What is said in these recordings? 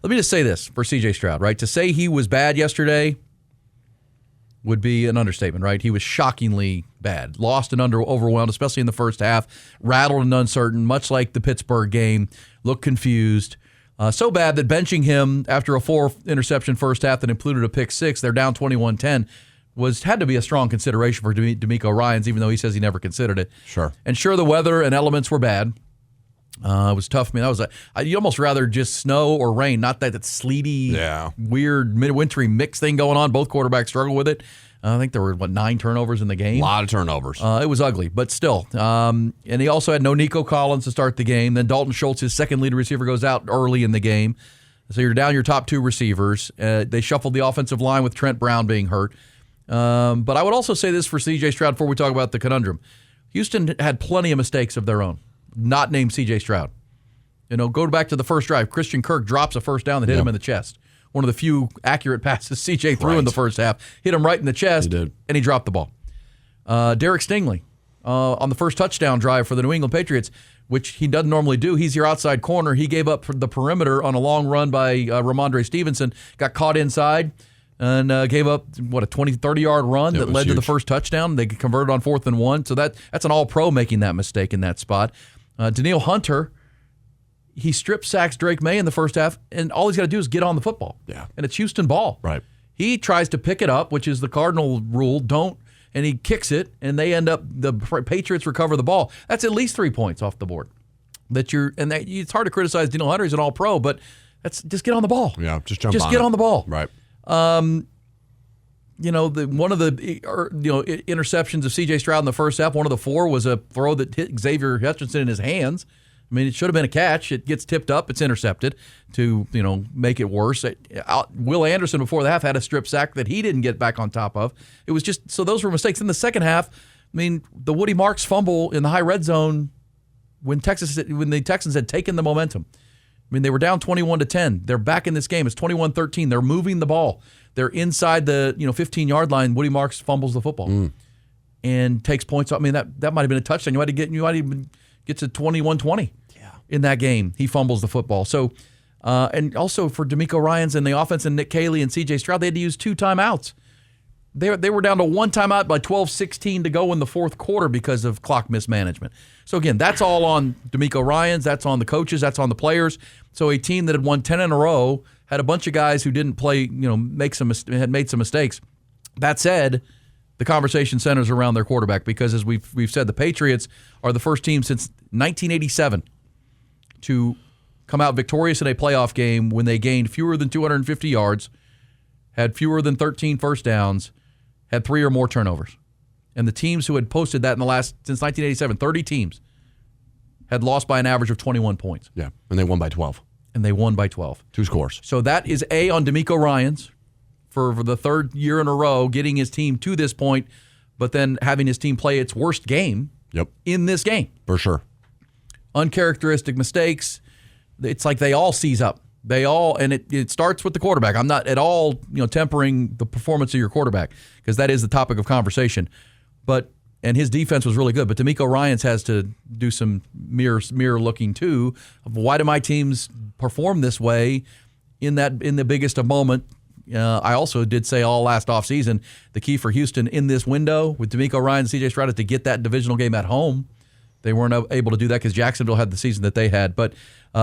let me just say this for CJ Stroud, right? To say he was bad yesterday would be an understatement, right? He was shockingly bad. Lost and overwhelmed, especially in the first half. Rattled and uncertain, much like the Pittsburgh game. Looked confused. So bad that benching him after a 4-interception first half that included a pick six, they're down 21-10, had to be a strong consideration for D'Amico Ryans, even though he says he never considered it. Sure. And sure, the weather and elements were bad. It was tough. I mean, you'd almost rather just snow or rain, not that sleety, weird midwintery mix thing going on. Both quarterbacks struggle with it. I think there were, 9 turnovers in the game? A lot of turnovers. It was ugly, but still. And he also had no Nico Collins to start the game. Then Dalton Schultz, his second lead receiver, goes out early in the game. So you're down your top 2 receivers. They shuffled the offensive line with Trent Brown being hurt. But I would also say this for CJ Stroud before we talk about the conundrum. Houston had plenty of mistakes of their own, not named CJ Stroud. Go back to the first drive. Christian Kirk drops a first down that hit him in the chest. One of the few accurate passes CJ threw in the first half. Hit him right in the chest, and he dropped the ball. Derek Stingley on the first touchdown drive for the New England Patriots, which he doesn't normally do. He's your outside corner. He gave up the perimeter on a long run by Ramondre Stevenson, got caught inside, and gave up, a 20, 30-yard run that led to the first touchdown. They converted on 4th and 1. So that's an all-pro making that mistake in that spot. Danielle Hunter, he strip sacks Drake May in the first half, and all he's got to do is get on the football. Yeah. And it's Houston ball. Right. He tries to pick it up, which is the cardinal rule, and he kicks it, and the Patriots recover the ball. That's at least 3 points off the board. It's hard to criticize Danielle Hunter. He's an all-pro, but just get on the ball. Yeah, just get on the ball. Right. One of the interceptions of C.J. Stroud in the first half, one of the 4 was a throw that hit Xavier Hutchinson in his hands. I mean, it should have been a catch. It gets tipped up. It's intercepted to, make it worse. Will Anderson before the half had a strip sack that he didn't get back on top of. It was just, so those were mistakes. In the second half, the Woody Marks fumble in the high red zone when the Texans had taken the momentum. They were down 21-10. They're back in this game. It's 21-13. They're moving the ball. They're inside the 15-yard line. Woody Marks fumbles the football and takes points off. That might have been a touchdown. You might even get to 21-20 in that game. He fumbles the football. So, and also for D'Amico Ryans and the offense and Nick Caley and CJ Stroud, they had to use 2 timeouts. They were down to 1 timeout by 12:16 to go in the fourth quarter because of clock mismanagement. So again, that's all on D'Amico Ryans. That's on the coaches. That's on the players. So a team that had won 10 in a row had a bunch of guys who didn't play, had made some mistakes. That said, the conversation centers around their quarterback because, as we've said, the Patriots are the first team since 1987 to come out victorious in a playoff game when they gained fewer than 250 yards, had fewer than 13 first downs, had 3 or more turnovers. And the teams who had posted that since 1987, 30 teams, had lost by an average of 21 points. Yeah, and they won by 12. 2 scores. So that is A on D'Amico Ryans for the 3rd year in a row, getting his team to this point, but then having his team play its worst game in this game. For sure. Uncharacteristic mistakes. It's like they all seize up. And it starts with the quarterback. I'm not at all, tempering the performance of your quarterback because that is the topic of conversation. And his defense was really good. But D'Amico Ryans has to do some mirror looking too. Of why do my teams perform this way in the biggest of moment? I also did say all last offseason the key for Houston in this window with D'Amico Ryans and CJ Stroud is to get that divisional game at home. They weren't able to do that because Jacksonville had the season that they had. But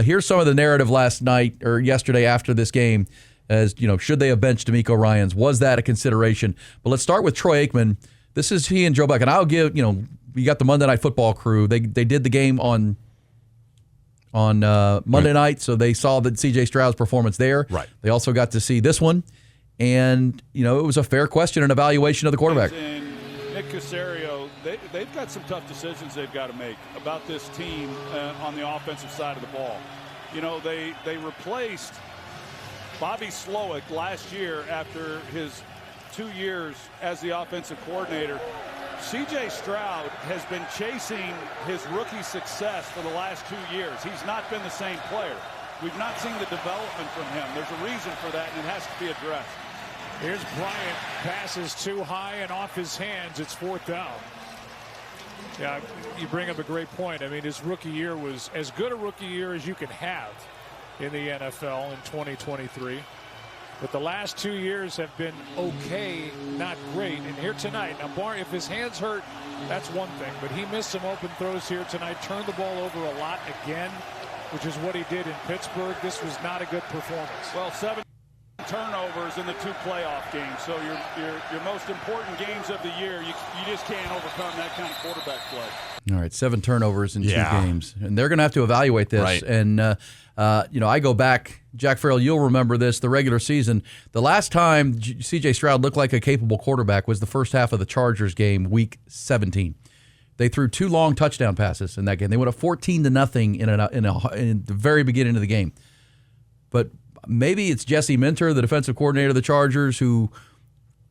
here's some of the narrative last night or yesterday after this game as, should they have benched D'Amico Ryans? Was that a consideration? But let's start with Troy Aikman. This is he and Joe Buck. And I'll give, we got the Monday Night Football crew. They did the game on Monday night, so they saw that C.J. Stroud's performance there. Right. They also got to see this one. And, it was a fair question and evaluation of the quarterback. And Nick Caserio, they've got some tough decisions they've got to make about this team on the offensive side of the ball. They replaced Bobby Slowick last year after his 2 years as the offensive coordinator. CJ Stroud has been chasing his rookie success for the last 2 years. He's not been the same player. We've not seen the development from him. There's a reason for that, and it has to be addressed. Here's Bryant, passes too high and off his hands. It's 4th down. Yeah, you bring up a great point. His rookie year was as good a rookie year as you could have. in the NFL in 2023. But the last 2 years have been okay, not great. And here tonight, now if his hands hurt, that's one thing. But he missed some open throws here tonight, turned the ball over a lot again, which is what he did in Pittsburgh. This was not a good performance. Well, 7 turnovers in the 2 playoff games. So your most important games of the year, you just can't overcome that kind of quarterback play. All right, 7 turnovers in 2 games. And they're going to have to evaluate this. Right. And, I go back, Jack Farrell, you'll remember this, the regular season. The last time CJ Stroud looked like a capable quarterback was the first half of the Chargers game, week 17. They threw 2 long touchdown passes in that game. They went up 14-0 in the very beginning of the game. But maybe it's Jesse Minter, the defensive coordinator of the Chargers, who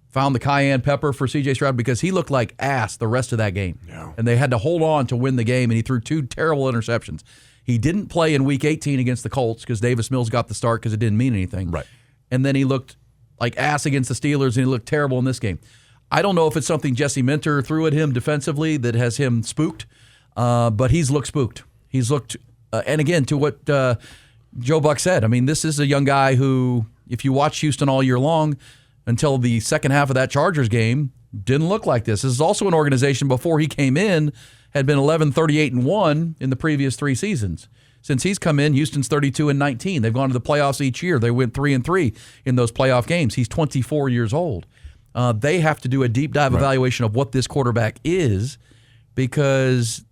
found the cayenne pepper for C.J. Stroud because he looked like ass the rest of that game. Yeah. And they had to hold on to win the game, and he threw 2 terrible interceptions. He didn't play in Week 18 against the Colts because Davis Mills got the start because it didn't mean anything. Right. And then he looked like ass against the Steelers, and he looked terrible in this game. I don't know if it's something Jesse Minter threw at him defensively that has him spooked, but he's looked spooked. He's looked, and again, to what Joe Buck said, I mean, this is a young guy who, if you watch Houston all year long, until the second half of that Chargers game, didn't look like this. This is also an organization before he came in had been 11-38-1 in the previous 3 seasons. Since he's come in, Houston's 32-19. They've gone to the playoffs each year. They went 3-3 in those playoff games. He's 24 years old. They have to do a deep dive evaluation of what this quarterback is because,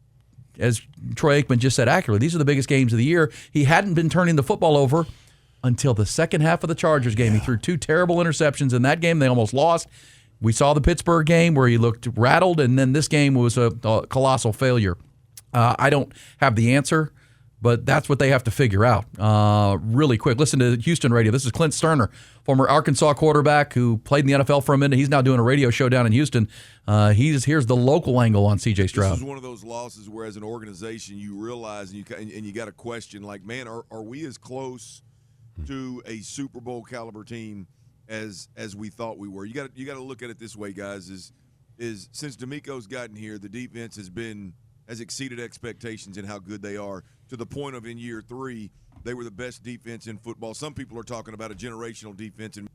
as Troy Aikman just said accurately, these are the biggest games of the year. He hadn't been turning the football over until the second half of the Chargers game. He threw 2 terrible interceptions in that game. They almost lost. We saw the Pittsburgh game where he looked rattled, and then this game was a colossal failure. I don't have the answer, but that's what they have to figure out really quick. Listen to Houston radio. This is Clint Sterner, former Arkansas quarterback who played in the NFL for a minute. He's now doing a radio show down in Houston. Here's the local angle on CJ Stroud. This is one of those losses where, as an organization, you realize and you got to question, like, man, are we as close to a Super Bowl caliber team as we thought we were? You got to look at it this way, guys. Is since D'Amico's gotten here, the defense has exceeded expectations in how good they are, to the point of in year 3 they were the best defense in football. Some people are talking about a generational defense and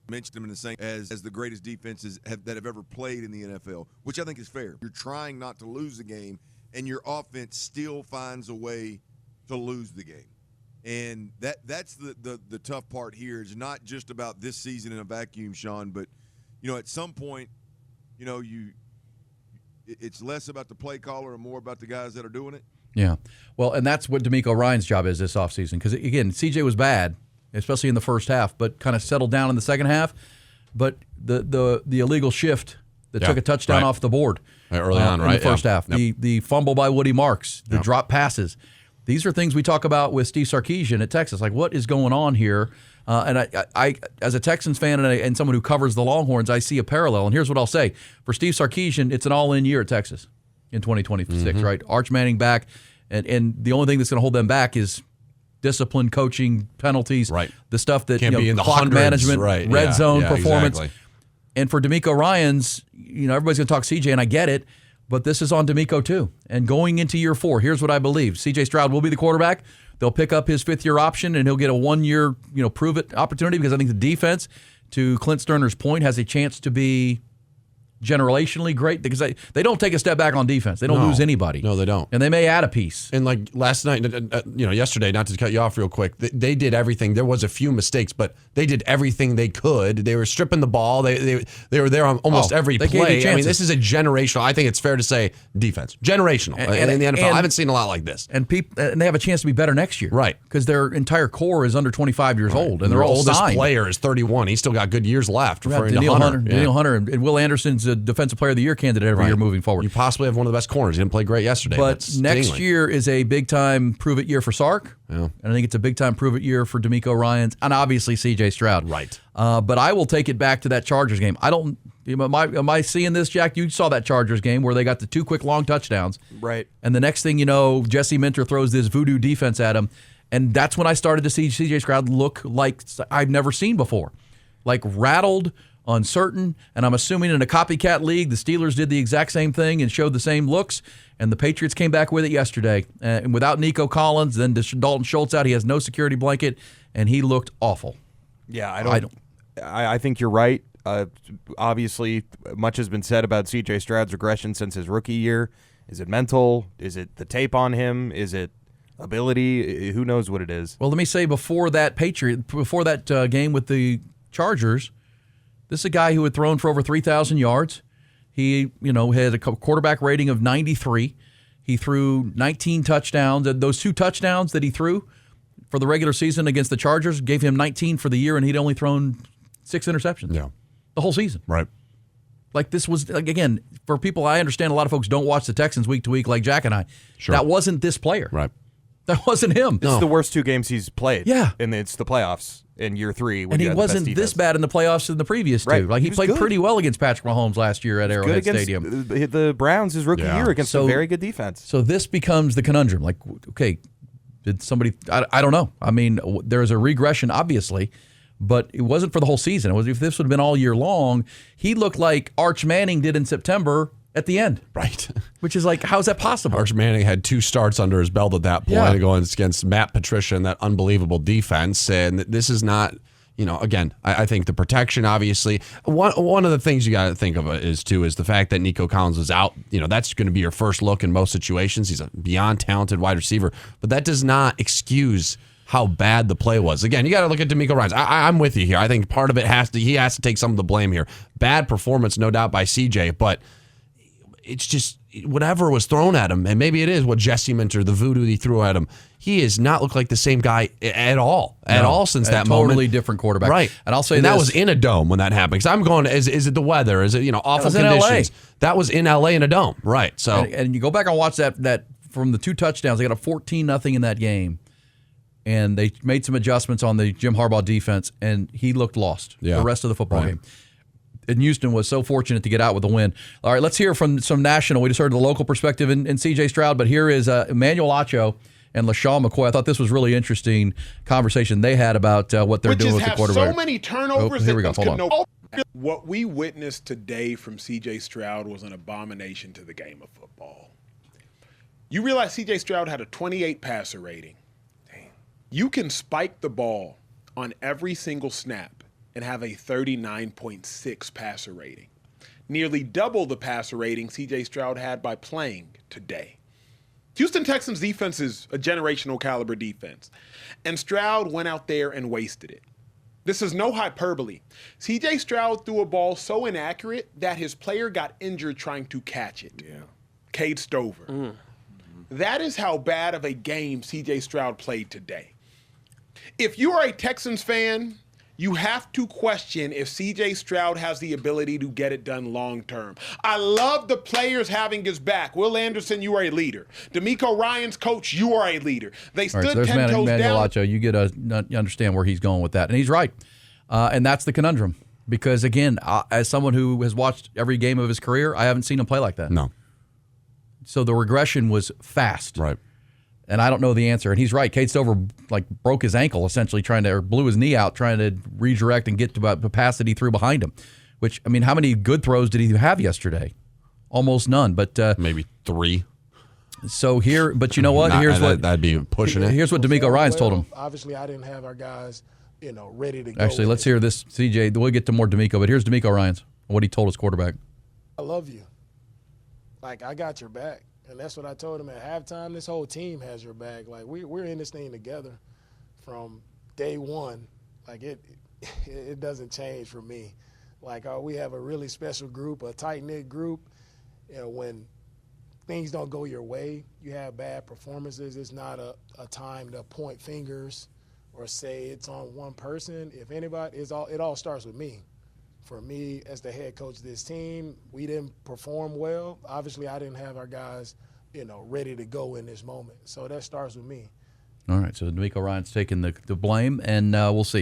mentioned them in the same as the greatest defenses that have ever played in the NFL, which I think is fair. You're trying not to lose the game, and your offense still finds a way to lose the game. And that's the tough part here. Is not just about this season in a vacuum, Sean, but at some point, it's less about the play caller and more about the guys that are doing it. Yeah. Well, and that's what D'Amico Ryan's job is this offseason. Because, again, CJ was bad, especially in the first half, but kind of settled down in the second half. But the illegal shift that took a touchdown off the board early on, in the first half, the fumble by Woody Marks, the drop passes. These are things we talk about with Steve Sarkisian at Texas. Like, what is going on here? And I, as a Texans fan and someone who covers the Longhorns, I see a parallel. And here's what I'll say. For Steve Sarkisian, it's an all-in year at Texas in 2026, right? Arch Manning back. And the only thing that's going to hold them back is discipline, coaching, penalties, the stuff that, can't be in the clock hundreds, management, red zone performance. Exactly. And for D'Amico Ryans, everybody's going to talk CJ, and I get it. But this is on D'Amico too. And going into year 4, here's what I believe. CJ Stroud will be the quarterback. They'll pick up his 5th-year option, and he'll get a 1-year, prove-it opportunity because I think the defense, to Clint Sterner's point, has a chance to be generationally great because they don't take a step back on defense. They don't lose anybody. No, they don't. And they may add a piece. And like last night, yesterday, not to cut you off real quick, they did everything. There was a few mistakes, but they did everything they could. They were stripping the ball. They were there on almost every play. I mean, this is a generational. I think it's fair to say defense. Generational. And in the NFL, I haven't seen a lot like this. And they have a chance to be better next year. Right. Because their entire core is under 25 years old. And their oldest signed. player is 31. He's still got good years left. Daniel Hunter. And Will Anderson's a Defensive Player of the Year candidate every year moving forward. You possibly have one of the best corners. He didn't play great yesterday. But next year is a big-time prove-it year for Sark. Yeah. And I think it's a big-time prove-it year for D'Amico Ryans and obviously C.J. Stroud. Right. But I will take it back to that Chargers game. Am I seeing this, Jack? You saw that Chargers game where they got the 2 quick long touchdowns. Right. And the next thing you know, Jesse Minter throws this voodoo defense at him. And that's when I started to see C.J. Stroud look like I've never seen before. Like rattled, uncertain, and I'm assuming in a copycat league, the Steelers did the exact same thing and showed the same looks, and the Patriots came back with it yesterday. And without Nico Collins, then Dalton Schultz out, he has no security blanket, and he looked awful. Yeah, I think you're right. Obviously, much has been said about CJ Stroud's regression since his rookie year. Is it mental? Is it the tape on him? Is it ability? Who knows what it is? Well, let me say before that game with the Chargers, this is a guy who had thrown for over 3,000 yards. He, had a quarterback rating of 93. He threw 19 touchdowns. Those 2 touchdowns that he threw for the regular season against the Chargers gave him 19 for the year, and he'd only thrown 6 interceptions. Yeah. The whole season. Right. Like this was, again, for people, I understand a lot of folks don't watch the Texans week to week like Jack and I. Sure. That wasn't this player. Right. That wasn't him. It's the worst 2 games he's played. Yeah. And it's the playoffs in year 3. And he wasn't this bad in the playoffs in the previous 2. Right. Like he played good. pretty well against Patrick Mahomes last year at Arrowhead Stadium. The Browns, his rookie year, against a very good defense. So this becomes the conundrum. Like, okay, did somebody, I don't know. I mean, there's a regression, obviously, but it wasn't for the whole season. It was, if this would have been all year long, he looked like Arch Manning did in September at the end. Right. Which is like, how's that possible? Arch Manning had 2 starts under his belt at that point, going against Matt Patricia and that unbelievable defense. And this is not, again, I think the protection, obviously. One of the things you got to think of is the fact that Nico Collins is out. That's going to be your first look in most situations. He's a beyond talented wide receiver. But that does not excuse how bad the play was. Again, you got to look at DeMeco Ryans. I'm with you here. I think part of it he has to take some of the blame here. Bad performance, no doubt, by CJ, but it's just whatever was thrown at him, and maybe it is what Jesse Minter, the voodoo he threw at him. He has not looked like the same guy at all since that moment. Totally different quarterback. Right. And I'll say that was in a dome when that happened. Because I'm going, is it the weather? Is it awful conditions? That was in LA in a dome. Right. So and you go back and watch that from the 2 touchdowns, they got a 14-0 in that game. And they made some adjustments on the Jim Harbaugh defense, and he looked lost the rest of the football game. And Houston was so fortunate to get out with a win. All right, let's hear from some national. We just heard the local perspective in CJ Stroud, but here is Emmanuel Acho and LaShawn McCoy. I thought this was really interesting conversation they had about what they're doing with the quarterback. So many turnovers. Here we go. Hold on. What we witnessed today from CJ Stroud was an abomination to the game of football. You realize CJ Stroud had a 28 passer rating. You can spike the ball on every single snap and have a 39.6 passer rating. Nearly double the passer rating CJ Stroud had by playing today. Houston Texans defense is a generational caliber defense, and Stroud went out there and wasted it. This is no hyperbole. CJ Stroud threw a ball so inaccurate that his player got injured trying to catch it. Cade Stover. That is how bad of a game CJ Stroud played today. If you are a Texans fan, you have to question if CJ Stroud has the ability to get it done long term. I love the players having his back. Will Anderson, you are a leader. DeMeco Ryans, coach, you are a leader. They stood 10 toes down. Acho, you understand where he's going with that. And he's right. And that's the conundrum. Because, again, as someone who has watched every game of his career, I haven't seen him play like that. No. So the regression was fast. Right. And I don't know the answer. And he's right. Cade Stover broke his ankle essentially or blew his knee out trying to redirect and get to the pass that he threw behind him. Which, I mean, how many good throws did he have yesterday? Almost none. But maybe 3. So here, but you know what? That'd be pushing it. Here's what DeMeco Ryans told him. Obviously, I didn't have our guys, ready to go. Actually, let's hear this, CJ. We'll get to more DeMeco, but here's DeMeco Ryans, what he told his quarterback. I love you. I got your back. And that's what I told him at halftime. This whole team has your back. We're in this thing together from day one. It doesn't change for me. We have a really special group, a tight-knit group. When things don't go your way, you have bad performances. It's not a time to point fingers or say it's on one person. If anybody, it all starts with me. For me, as the head coach of this team, we didn't perform well. Obviously, I didn't have our guys, ready to go in this moment. So that starts with me. All right, so DeMeco Ryans taking the blame, and we'll see.